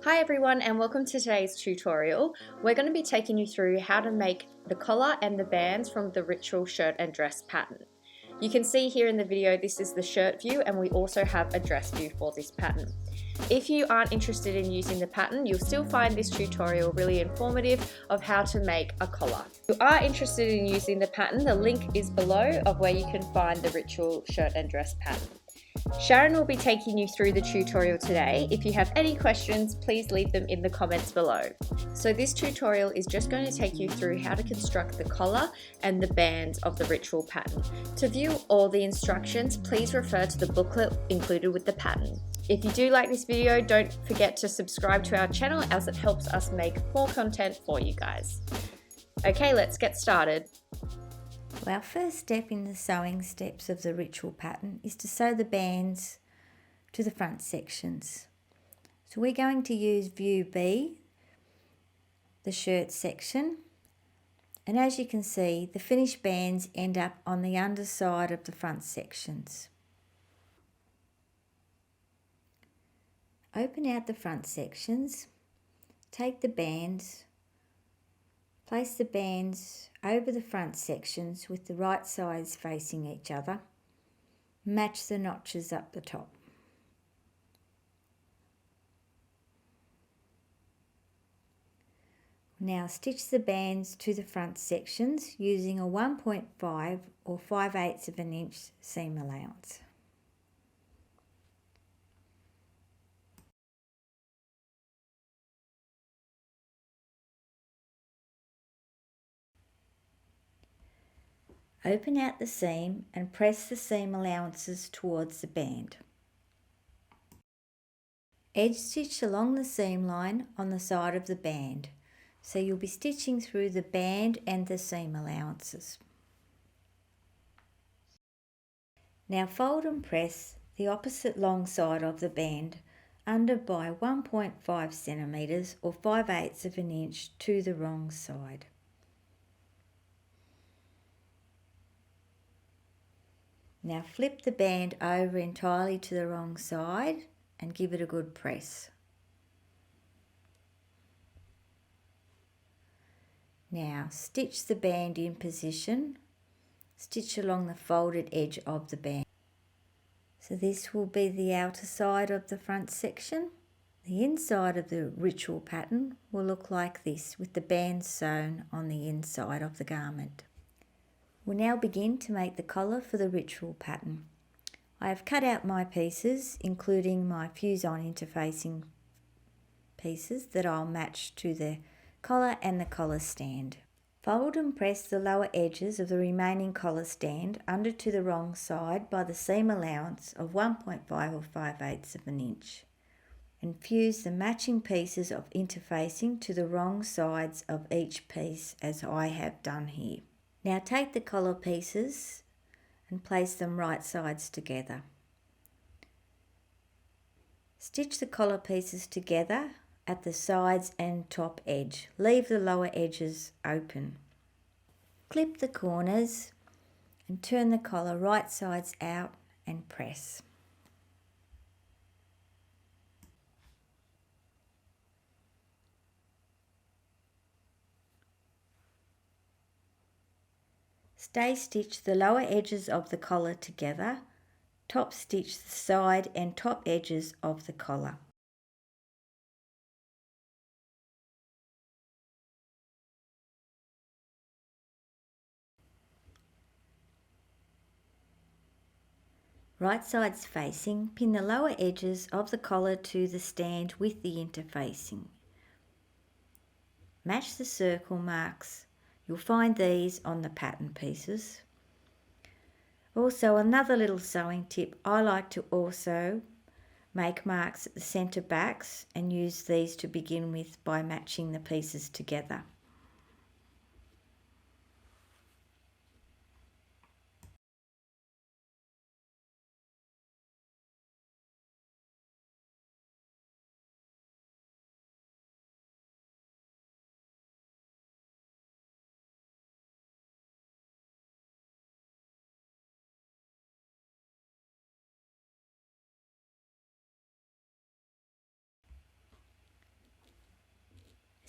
Hi everyone and welcome to today's tutorial. We're going to be taking you through how to make the collar and the bands from the ritual shirt and dress pattern. You can see here in the video this is the shirt view and we also have a dress view for this pattern. If you aren't interested in using the pattern, you'll still find this tutorial really informative of how to make a collar. If you are interested in using the pattern, the link is below of where you can find the ritual shirt and dress pattern. Sharon will be taking you through the tutorial today. If you have any questions, please leave them in the comments below. So this tutorial is just going to take you through how to construct the collar and the bands of the ritual pattern. To view all the instructions, please refer to the booklet included with the pattern. If you do like this video, don't forget to subscribe to our channel as it helps us make more content for you guys. Okay, let's get started. Well, our first step in the sewing steps of the ritual pattern is to sew the bands to the front sections. So we're going to use view B, the shirt section, and as you can see the finished bands end up on the underside of the front sections. Open out the front sections, take the bands, place the bands over the front sections with the right sides facing each other. Match the notches up the top. Now stitch the bands to the front sections using a 1.5 or 5/8 of an inch seam allowance. Open out the seam and press the seam allowances towards the band. Edge stitch along the seam line on the side of the band, so you'll be stitching through the band and the seam allowances. Now fold and press the opposite long side of the band under by 1.5 centimetres or 5/8 of an inch to the wrong side. Now flip the band over entirely to the wrong side and give it a good press. Now stitch the band in position, stitch along the folded edge of the band. So this will be the outer side of the front section. The inside of the ritual pattern will look like this with the bands sewn on the inside of the garment. We'll now begin to make the collar for the ritual pattern. I have cut out my pieces, including my fuse-on interfacing pieces that I'll match to the collar and the collar stand. Fold and press the lower edges of the remaining collar stand under to the wrong side by the seam allowance of 1.5 or 5/8 of an inch. And fuse the matching pieces of interfacing to the wrong sides of each piece as I have done here. Now take the collar pieces and place them right sides together. Stitch the collar pieces together at the sides and top edge. Leave the lower edges open. Clip the corners and turn the collar right sides out and press. Stay stitch the lower edges of the collar together, top stitch the side and top edges of the collar. Right sides facing, pin the lower edges of the collar to the stand with the interfacing. Match the circle marks. You'll find these on the pattern pieces. Also, another little sewing tip, I like to also make marks at the centre backs and use these to begin with by matching the pieces together.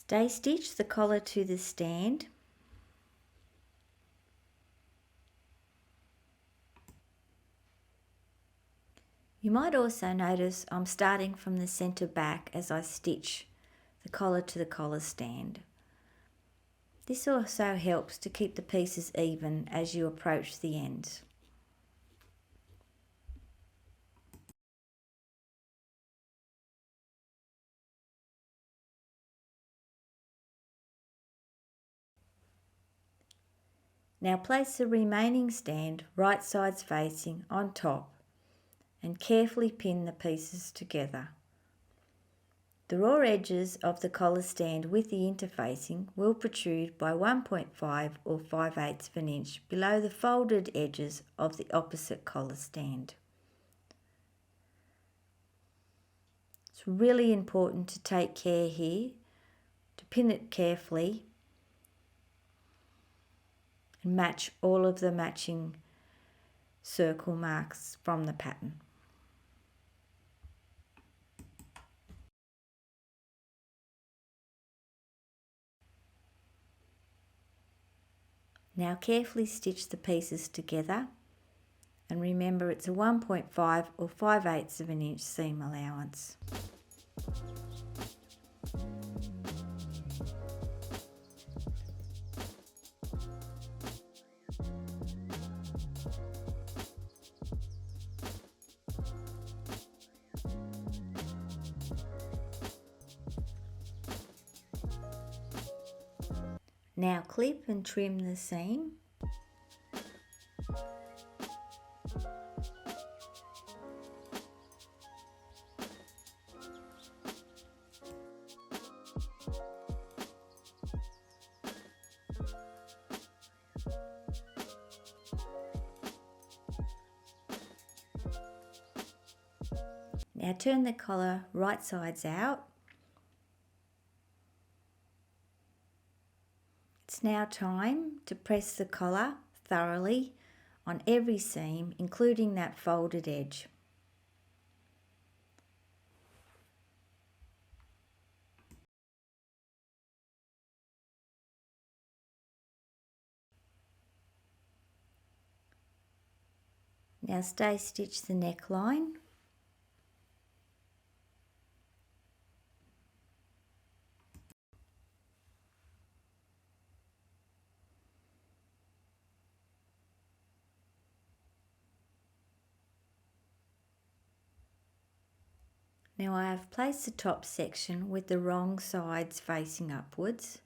Stay stitch the collar to the stand. You might also notice I'm starting from the centre back as I stitch the collar to the collar stand. This also helps to keep the pieces even as you approach the ends. Now place the remaining stand right sides facing on top and carefully pin the pieces together. The raw edges of the collar stand with the interfacing will protrude by 1.5 or 5/8 of an inch below the folded edges of the opposite collar stand. It's really important to take care here to pin it carefully and match all of the matching circle marks from the pattern. Now carefully stitch the pieces together and remember it's a 1.5 or 5/8 of an inch seam allowance. Now clip and trim the seam. Now turn the collar right sides out. It's now time to press the collar thoroughly on every seam, including that folded edge. Now stay stitch the neckline. Now I have placed the top section with the wrong sides facing upwards.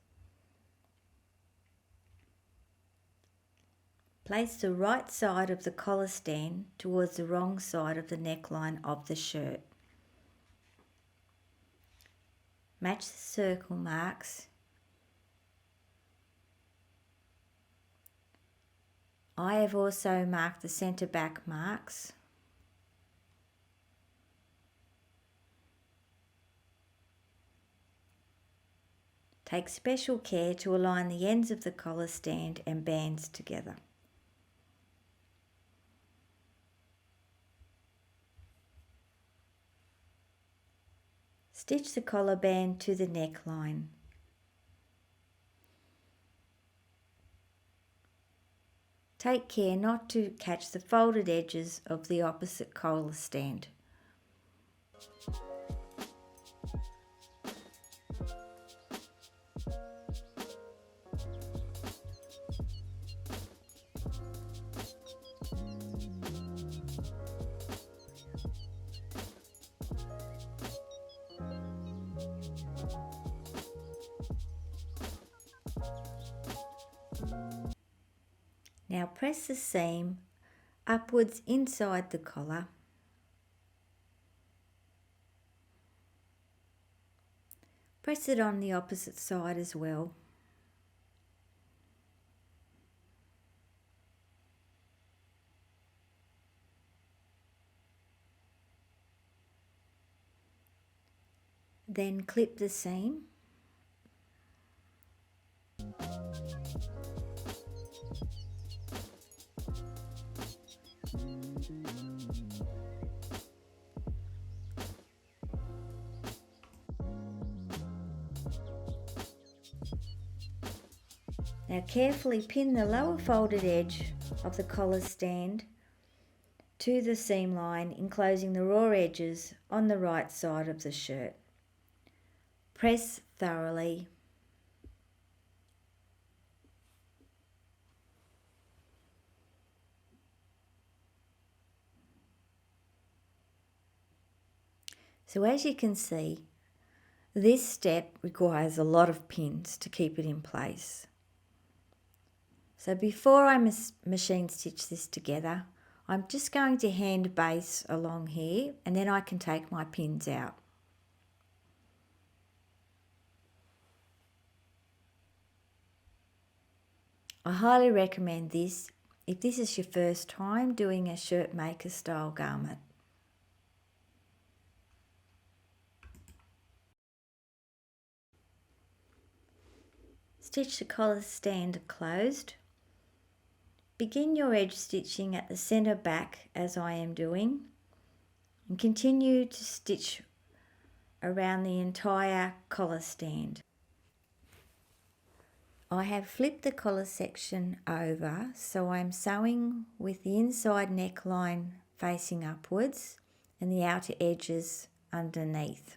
Place the right side of the collar stand towards the wrong side of the neckline of the shirt. Match the circle marks. I have also marked the centre back marks. Take special care to align the ends of the collar stand and bands together. Stitch the collar band to the neckline. Take care not to catch the folded edges of the opposite collar stand. Now press the seam upwards inside the collar. Press it on the opposite side as well. Then clip the seam. Now carefully pin the lower folded edge of the collar stand to the seam line, enclosing the raw edges on the right side of the shirt. Press thoroughly. So as you can see, this step requires a lot of pins to keep it in place. So before I machine stitch this together, I'm just going to hand base along here, and then I can take my pins out. I highly recommend this if this is your first time doing a shirt maker style garment. Stitch the collar stand closed. Begin your edge stitching at the centre back as I am doing, and continue to stitch around the entire collar stand. I have flipped the collar section over, so I'm sewing with the inside neckline facing upwards and the outer edges underneath.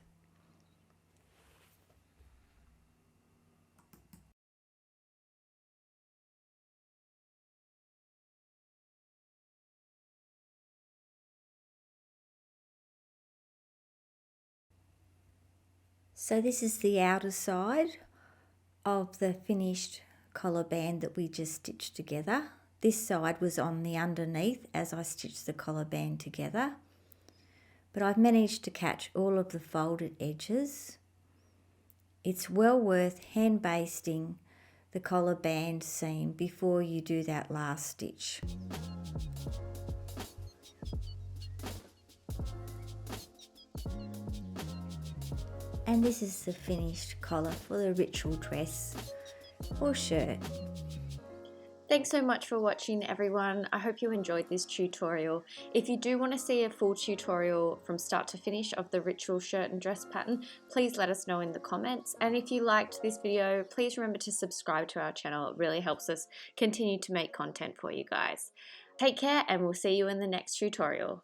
So this is the outer side of the finished collar band that we just stitched together. This side was on the underneath as I stitched the collar band together, but I've managed to catch all of the folded edges. It's well worth hand basting the collar band seam before you do that last stitch. And this is the finished collar for the ritual dress or shirt. Thanks so much for watching, everyone. I hope you enjoyed this tutorial. If you do want to see a full tutorial from start to finish of the ritual shirt and dress pattern, please let us know in the comments. And if you liked this video, please remember to subscribe to our channel. It really helps us continue to make content for you guys. Take care, and we'll see you in the next tutorial.